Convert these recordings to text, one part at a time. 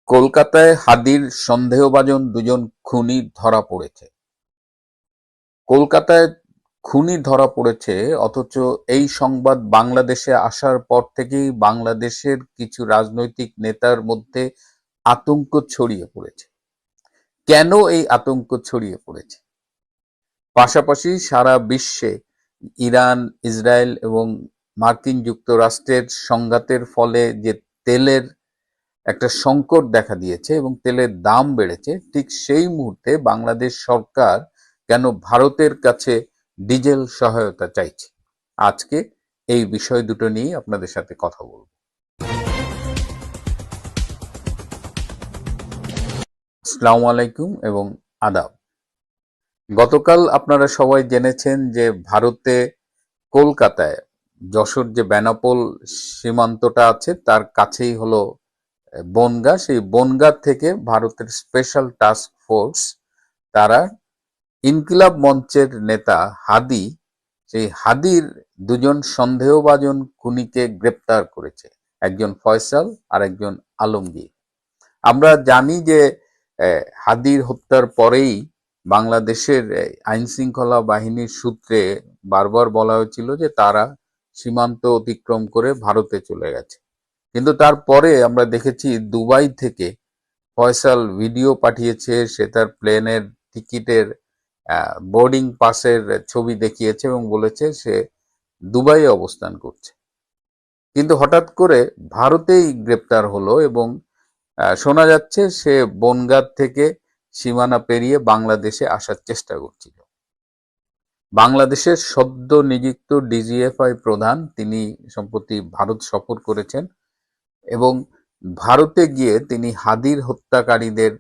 কলকাতায় হাদির সন্দেহভাজন দুজন খুনি ধরা পড়েছে। কলকাতায় খুনি ধরা পড়েছে, অথচ এই সংবাদ বাংলাদেশে আসার পর থেকেই বাংলাদেশের কিছু রাজনৈতিক নেতার মধ্যে আতঙ্ক ছড়িয়ে পড়েছে। কেন এই আতঙ্ক ছড়িয়ে পড়েছে? পাশাপাশি সারা বিশ্বে ইরান, ইসরায়েল এবং মার্কিন যুক্তরাষ্ট্রের সংঘাতের ফলে যে তেলের একটা সংকট দেখা দিয়েছে এবং তেলের দাম বেড়েছে, ঠিক সেই মুহূর্তে বাংলাদেশ সরকার কেন ভারতের কাছে ডিজেল সহায়তা চাইছে? আজকে এই বিষয় দুটো নিয়ে আপনাদের সাথে কথা বলবো। আসসালামু আলাইকুম এবং আদাব। গতকাল আপনারা সবাই জেনেছেন যে ভারতে কলকাতায় যশোর যে বেনাপোল সীমান্তটা আছে তার কাছেই হলো বনগাঁ। সেই বনগাঁ থেকে ভারতের স্পেশাল টাস্ক ফোর্স তারা ইনকিলাব মঞ্চের নেতা হাদি, সেই হাদির দুজন সন্দেহভাজন খুনিকে গ্রেপ্তার করেছে, একজন ফয়সাল আর একজন আলমগীর। আমরা জানি যে হাদির হত্যার পরেই বাংলাদেশের আইন শৃঙ্খলা বাহিনীর সূত্রে বারবার বলা হয়েছিল যে তারা সীমান্ত অতিক্রম করে ভারতে চলে গেছে, কিন্তু তারপরে আমরা দেখেছি দুবাই থেকে ফয়সাল ভিডিও পাঠিয়েছে, সে তার প্লেনের টিকিটের বোর্ডিং পাসের ছবি দেখিয়েছে এবং বলেছে সে দুবাইয়ে অবস্থান করছে। কিন্তু হঠাৎ করে ভারতেই গ্রেপ্তার হলো এবং শোনা যাচ্ছে সে বনগাঁ থেকে সীমানা পেরিয়ে বাংলাদেশে আসার চেষ্টা করছিল। বাংলাদেশের সদ্য নিযুক্ত ডিজিএফআই প্রধান তিনি সম্প্রতি ভারত সফর করেছেন এবং ভারতে গিয়ে তিনি হাদির হত্যাকারীদের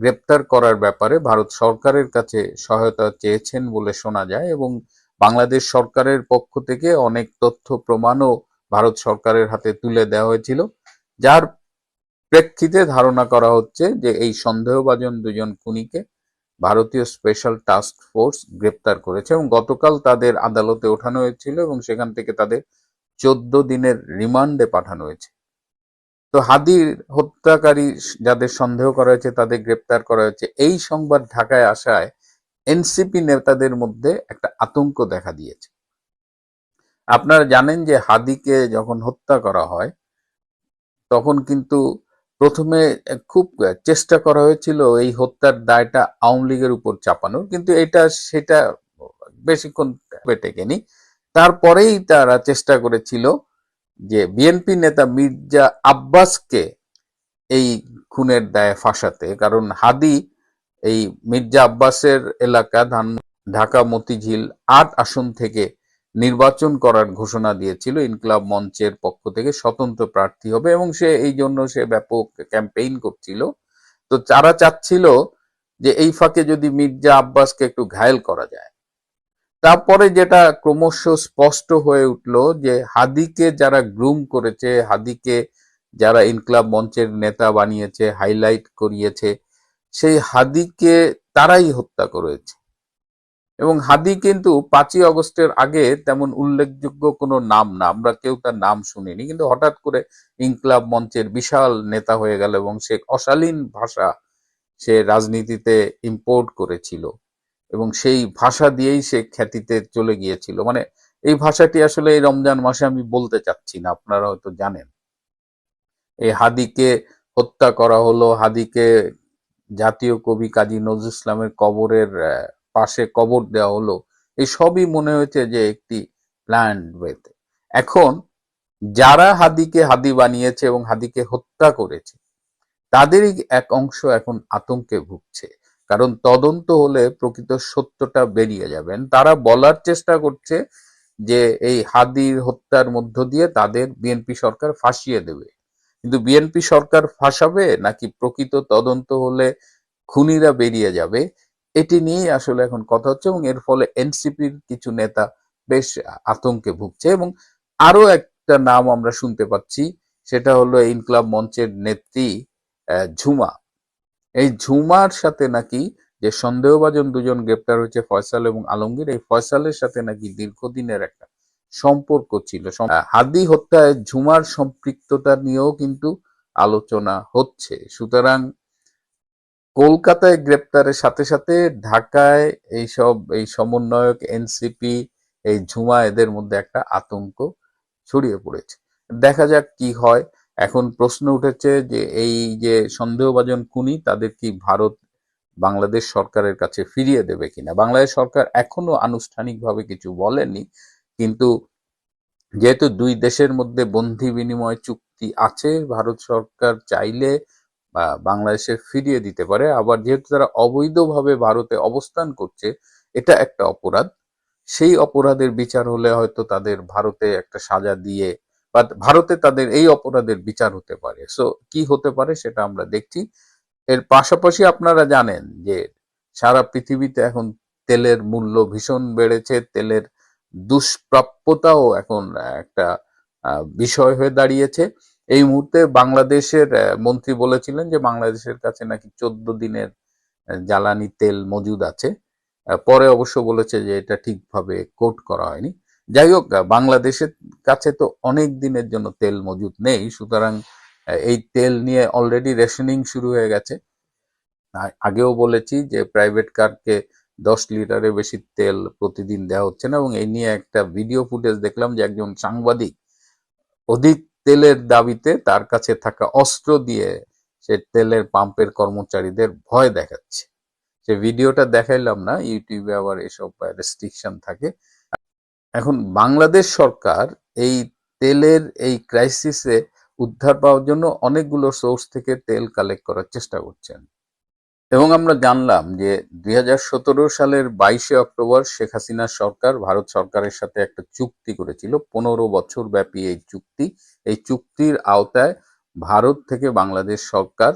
গ্রেপ্তার করার ব্যাপারে ভারত সরকারের কাছে সহায়তা চেয়েছেন বলে শোনা যায় এবং বাংলাদেশ সরকারের পক্ষ থেকে অনেক তথ্য প্রমাণও ভারত সরকারের হাতে তুলে দেওয়া হয়েছিল, যার প্রেক্ষিতে ধারণা করা হচ্ছে যে এই সন্দেহভাজন দুজন খুনিকে ভারতীয় স্পেশাল টাস্ক ফোর্স গ্রেপ্তার করেছে এবং গতকাল তাদের আদালতে ওঠানো হয়েছিল এবং সেখান থেকে তাদের 14 দিনের রিমান্ডে পাঠানো হয়েছে। তো হাদির হত্যাকারী যাদের সন্দেহ করা হয়েছে তাদের গ্রেপ্তার করা হয়েছে, এই সংবাদ ঢাকায় আসায় এনসিপি নেতাদের মধ্যে একটা আতঙ্ক দেখা দিয়েছে। আপনারা জানেন যে হাদিকে যখন হত্যা করা হয় তখন কিন্তু প্রথমে খুব চেষ্টা করা হয়েছিল এই হত্যার দায়টা আওয়ামী লীগের উপর চাপানোর, কিন্তু সেটা বেশিক্ষণ টেকেনি। তারপরেই তারা চেষ্টা করেছিল যে বিএনপি নেতা মির্জা আব্বাসকে এই খুনের দায়ে ফাঁসাতে, কারণ হাদি এই মির্জা আব্বাসের এলাকা ঢাকা মতিঝিল 8 আসন থেকে নির্বাচন করার ঘোষণা দিয়েছিল, ইনকিলাব মঞ্চের পক্ষ থেকে স্বতন্ত্র প্রার্থী হবে এবং এই জন্য সে ব্যাপক ক্যাম্পেইন করছিল। তো তারা চাচ্ছিল যে এই ফাঁকে যদি মির্জা আব্বাসকে একটু ঘায়েল করা যায়। তারপরে যেটা ক্রমশ স্পষ্ট হয়ে উঠল যে হাদিকে যারা গ্রুম করেছে, হাদিকে যারা ইনকিলাব মঞ্চের নেতা বানিয়েছে, হাইলাইট করিয়েছে, সেই হাদিকে তারাই হত্যা করেছে। এবং হাদি কিন্তু 5ই আগস্টের আগে তেমন উল্লেখযোগ্য কোনো নাম না, আমরা কেউ তার নাম শুনিনি, কিন্তু হঠাৎ করে ইনকিলাব মঞ্চের বিশাল নেতা হয়ে গেল এবং সে অশালীন ভাষা সে রাজনীতিতে ইম্পোর্ট করেছিল এবং সেই ভাষা দিয়েই সে খ্যাতিতে চলে গিয়েছিল। মানে এই ভাষাটি আসলে এই রমজান মাসে আমি বলতে চাচ্ছি না, আপনারা হয়তো জানেন। এই হাদিকে হত্যা করা হলো, হাদিকে জাতীয় কবি কাজী নজরুল ইসলামের কবরের পাশে কবর দেওয়া হলো, এই সবই মনে হয়েছে যে একটি প্ল্যান্ড ওয়েতে। এখন যারা হাদিকে হাদি বানিয়েছে এবং হাদিকে হত্যা করেছে তাদেরই এক অংশ এখন আতঙ্কে ভুগছে, কারণ তদন্ত হলে প্রকৃত সত্যটা বেরিয়ে যাবেন। তারা বলার চেষ্টা করছে যে এই হাদির হত্যার মধ্য দিয়ে তাদের বিএনপি সরকার ফাঁসিয়ে দেবে, কিন্তু বিএনপি সরকার ফাঁসাবে নাকি প্রকৃত তদন্ত হলে খুনিরা বেরিয়ে যাবে, এটি নিয়েই আসলে এখন কথা হচ্ছে এবং এর ফলে এনসিপির কিছু নেতা বেশ আতঙ্কে ভুগছে। এবং আরো একটা নাম আমরা শুনতে পাচ্ছি, সেটা হলো ইনকিলাব মঞ্চের নেত্রী ঝুমা। এই ঝুমার সাথে নাকি যে সন্দেহভাজন দুজন গ্রেপ্তার হয়েছে ফয়সাল এবং আলমগীর, এই ফয়সালের সাথে নাকি দীর্ঘদিনের একটা সম্পর্ক ছিল। হাদি হত্যায় ঝুমার সম্পৃক্ততা নিয়েও কিন্তু আলোচনা হচ্ছে। সুতরাং কলকাতায় গ্রেপ্তারের সাথে সাথে ঢাকায় এই সমন্বয়ক এনসিপি, এই ঝুমা, এদের মধ্যে একটা আতঙ্ক ছড়িয়ে পড়েছে। দেখা যাক কি হয়। এখন প্রশ্ন উঠেছে যে এই যে সন্দেহভাজন খুনি, তাদের কি ভারত বাংলাদেশ সরকারের কাছে ফিরিয়ে দেবে কিনা। বাংলাদেশ সরকার এখনো আনুষ্ঠানিকভাবে কিছু বলেনি, কিন্তু যেহেতু দুই দেশের মধ্যে বন্ধি বিনিময় চুক্তি আছে, ভারত সরকার চাইলে বাংলাদেশে ফিরিয়ে দিতে পারে। আবার যেহেতু তারা অবৈধভাবে ভারতে অবস্থান করছে, এটা একটা অপরাধ। সেই অপরাধের বিচার হলে হয়তো তাদের ভারতে একটা সাজা দিয়ে বা ভারতে তাদের এই অপরাধের বিচার হতে পারে। সো কি হতে পারে সেটা আমরা দেখছি। এর পাশাপাশি আপনারা জানেন যে সারা পৃথিবীতে এখন তেলের মূল্য ভীষণ বেড়েছে। তেলের দুষ্প্রাপ্যতাও এখন একটা বিষয় হয়ে দাঁড়িয়েছে। এই মুহূর্তে বাংলাদেশের মন্ত্রী বলেছিলেন যে বাংলাদেশের কাছে নাকি 14 দিনের জ্বালানি তেল মজুদ আছে। পরে অবশ্য বলেছে যে এটা ঠিকভাবে কোট করা হয়নি। যাই হোক, বাংলাদেশের কাছে তো অনেক দিনের জন্য তেল মজুদ নেই। সুতরাং এই তেল নিয়ে অলরেডি রেশনিং শুরু হয়ে গেছে। আগেও বলেছি যে প্রাইভেট কারকে 10 লিটারের বেশি তেল প্রতিদিন দেওয়া হচ্ছে না, এবং এই নিয়ে একটা ভিডিও ফুটেজ দেখলাম যে একজন সাংবাদিক অধিক তেলের দাবিতে তার কাছে থাকা অস্ত্র দিয়ে সে তেলের পাম্পের কর্মচারীদের ভয় দেখাচ্ছে। সে ভিডিওটা দেখাইলাম না, ইউটিউবে আবার এসব রেস্ট্রিকশন থাকে। এখন বাংলাদেশ সরকার এই তেলের এই ক্রাইসিসে উদ্ধার পাওয়ার জন্য অনেকগুলো সোর্স থেকে তেল কালেক্ট করার চেষ্টা করছেন। এবং আমরা জানলাম যে 2017 সালের 22 অক্টোবর শেখ হাসিনার সরকার ভারত সরকারের সাথে একটা চুক্তি করেছিল, 15 বছর ব্যাপী এই চুক্তি। এই চুক্তির আওতায় ভারত থেকে বাংলাদেশ সরকার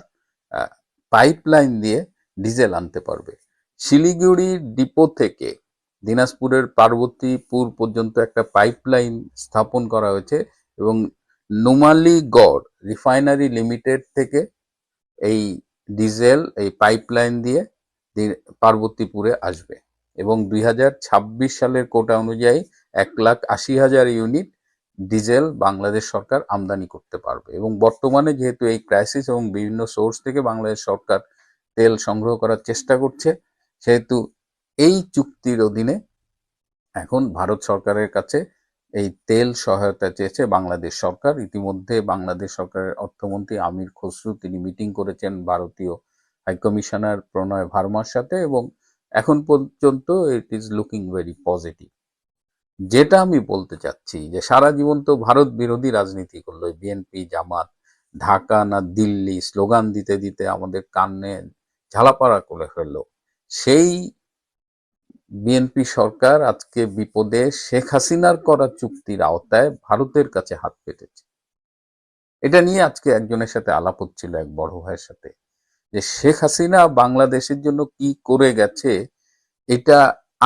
পাইপলাইন দিয়ে ডিজেল আনতে পারবে। শিলিগুড়ি ডিপো থেকে দিনাজপুরের পার্বতীপুর পর্যন্ত একটা পাইপলাইন স্থাপন করা হয়েছে, এবং নুমালীগড় রিফাইনারি লিমিটেড থেকে এই ডিজেল এই পাইপলাইন দিয়ে পার্বতীপুরে আসবে, এবং 2026 সালের কোটা অনুযায়ী 1,80,000 ইউনিট ডিজেল বাংলাদেশ সরকার আমদানি করতে পারবে। এবং বর্তমানে যেহেতু এই ক্রাইসিস এবং বিভিন্ন সোর্স থেকে বাংলাদেশ সরকার তেল সংগ্রহ করার চেষ্টা করছে, সেহেতু এই চুক্তির অধীনে এখন ভারত সরকারের কাছে এই তেল সহায়তা চেয়েছে বাংলাদেশ সরকার। ইতিমধ্যে বাংলাদেশ সরকারের অর্থমন্ত্রী আমির খসরু তিনি মিটিং করেছেন ভারতীয় হাইকমিশনার প্রণয় ভার্মার সাথে, এবং এখন পর্যন্ত it is looking very positive. যেটা আমি বলতে চাচ্ছি যে সারা জীবন তো ভারত বিরোধী রাজনীতি করলো বিএনপি জামাত, ঢাকা না দিল্লি স্লোগান দিতে দিতে আমাদের কানে ঝালাপাড়া করে ফেললো। সেই বিএনপি সরকার আজকে বিপদে শেখ হাসিনার করা চুক্তির আওতায় ভারতের কাছে হাত পেতেছে। এটা নিয়ে আজকে একজনের সাথে আলাপ হচ্ছিল, এক বড় ভাইয়ের সাথে, যে শেখ হাসিনা বাংলাদেশের জন্য কি করে গেছে, এটা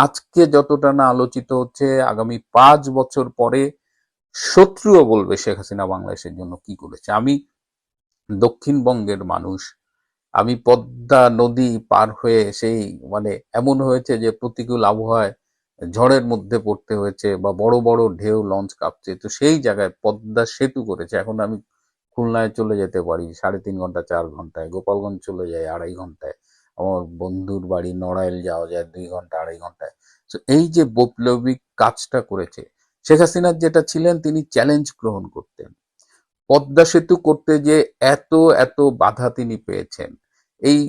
আজকে যতটা না আলোচিত হচ্ছে, আগামী 5 বছর পরে শত্রুও বলবে শেখ হাসিনা বাংলাদেশের জন্য কি করেছে। আমি দক্ষিণবঙ্গের মানুষ, আমি পদ্মা নদী পার হয়ে সেই এমন হয়েছে যে প্রতিকূল আবহাওয়ায় ঝড়ের মধ্যে পড়তে হয়েছে, বা বড় বড় ঢেউ লঞ্চ কাঁপছে, তো সেই জায়গায় পদ্মা সেতু করেছে। এখন আমি খুলনায় চলে যেতে পারি 3.5 ঘন্টা 4 ঘন্টায়, গোপালগঞ্জ চলে যায় 2.5 ঘন্টায়, আমার বন্ধুর বাড়ি নড়াইল যাওয়া যায় 2 ঘন্টা 2.5 ঘন্টায়। তো এই যে বৈপ্লবিক কাজটা করেছে শেখ হাসিনা, যেটা ছিলেন তিনি চ্যালেঞ্জ গ্রহণ করতেন। পদ্মা সেতু করতে যে এত এত বাধা তিনি পেয়েছেন। এই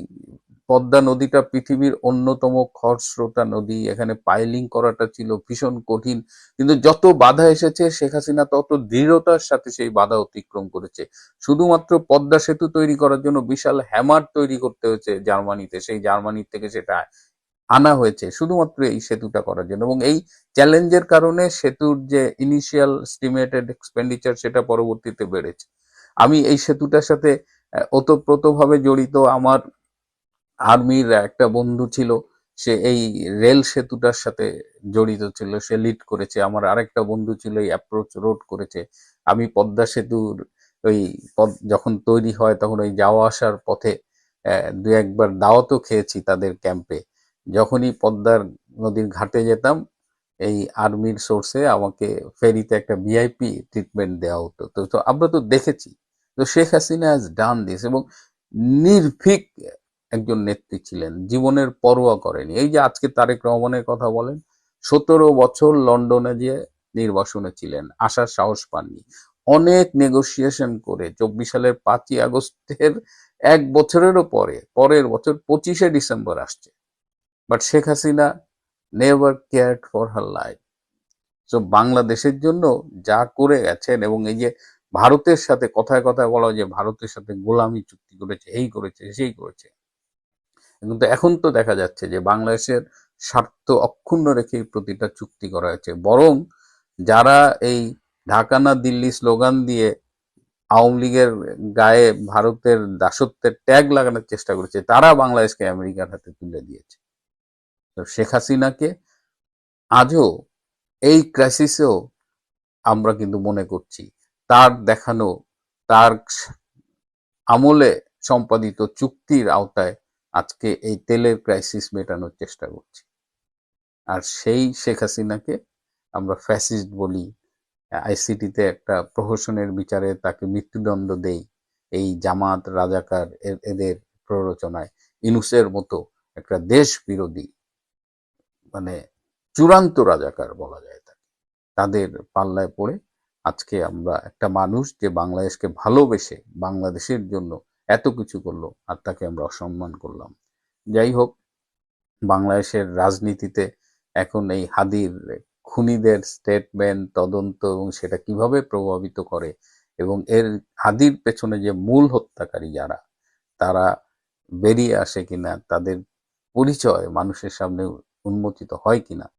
পদ্মা নদীটা পৃথিবীর অন্যতম খরস্রোতা নদী, এখানে পাইলিং করাটা ছিল ভীষণ কঠিন, কিন্তু যত বাধা এসেছে শেখ হাসিনা তত দৃঢ়তার সাথে সেই বাধা অতিক্রম করেছে। শুধুমাত্র পদ্মা সেতু তৈরি করার জন্য বিশাল হ্যামার তৈরি করতে হয়েছে জার্মানিতে, সেই জার্মানি থেকে সেটা আনা হয়েছে শুধুমাত্র এই সেতুটা করার জন্য, এবং এই চ্যালেঞ্জের কারণে সেতুর যে ইনিশিয়াল এস্টিমেটেড এক্সপেন্ডিচার সেটা পরবর্তীতে বেড়েছে। আমি এই সেতুটার সাথে ওতপ্রোতভাবে জড়িত। আমার আর্মির একটা বন্ধু ছিল, সে এই রেল সেতুটার সাথে জড়িত ছিল, সে লিড করেছে। আমার আরেকটা বন্ধু ছিল এই অ্যাপ্রোচ রোড করেছে। আমি পদ্মা সেতুর ওই যখন তৈরি হয় তখন ওই যাওয়া আসার পথে দু একবার দাওয়াতও খেয়েছি তাদের ক্যাম্পে। যখনই পদ্মার নদীর ঘাটে যেতাম, এই আর্মির সোর্সে আমাকে ফেরিতে একটা ভিআইপি ট্রিটমেন্ট দেওয়া হতো। তো আমরা তো দেখেছি তো Sheikh Hasina has done this, এবং নির্ভীক একজন নেত্রী ছিলেন, জীবনের পরোয়া করেনি। এই যে আজকে তারেক রহমানের কথা বলেন, 17 বছর লন্ডনে যে নির্বাসনে ছিলেন, আসার সাহস পাননি, অনেক নেগোসিয়েশন করে 24 সালের 5ই আগস্টের 1 বছরেরও পরের বছর 25শে ডিসেম্বর আসছে, but Sheikh Hasina never cared for her life. তো বাংলাদেশের জন্য যা করে গেছেন, এবং এই যে ভারতের সাথে কথায় কথায় বলা হয় যে ভারতের সাথে গোলামি চুক্তি করেছে, এই করেছে সেই করেছে, কিন্তু এখন তো দেখা যাচ্ছে যে বাংলাদেশের স্বার্থ অক্ষুণ্ণ রেখে প্রতিটা চুক্তি করা হয়েছে। বরং যারা এই ঢাকা না দিল্লি স্লোগান দিয়ে আওয়ামী লীগের গায়ে ভারতের দাসত্বের ট্যাগ লাগানোর চেষ্টা করেছে, তারা বাংলাদেশকে আমেরিকার হাতে তুলে দিয়েছে। তো শেখ হাসিনাকে আজও এই ক্রাইসিসেও আমরা কিন্তু মনে করছি তার দেখানো, তার আমলে সম্পাদিত চুক্তির আওতায় আজকে এই তেলের ক্রাইসিস মেটানোর চেষ্টা করছি। আর সেই শেখ হাসিনাকে আমরা ফ্যাসিস্ট বলি, আইসিটিতে একটা প্রহসনের বিচারে তাকে মৃত্যুদণ্ড দেই এই জামাত রাজাকার এদের প্ররোচনায়। ইনুসের মতো একটা দেশ বিরোধী, মানে চূড়ান্ত রাজাকার বলা যায় তাকে, তাদের পাল্লায় পড়ে আজকে আমরা একটা মানুষ যে বাংলাদেশকে ভালোবেসে বাংলাদেশের জন্য এত কিছু করলো, আর তাকে আমরা অসম্মান করলাম। যাই হোক, বাংলাদেশের রাজনীতিতে এখন এই হাদির খুনিদের স্টেটমেন্ট, তদন্ত এবং সেটা কিভাবে প্রভাবিত করে, এবং এর হাদির পেছনে যে মূল হত্যাকারী যারা, তারা বেরিয়ে আসে কিনা, তাদের পরিচয় মানুষের সামনে উন্মোচিত হয় কিনা,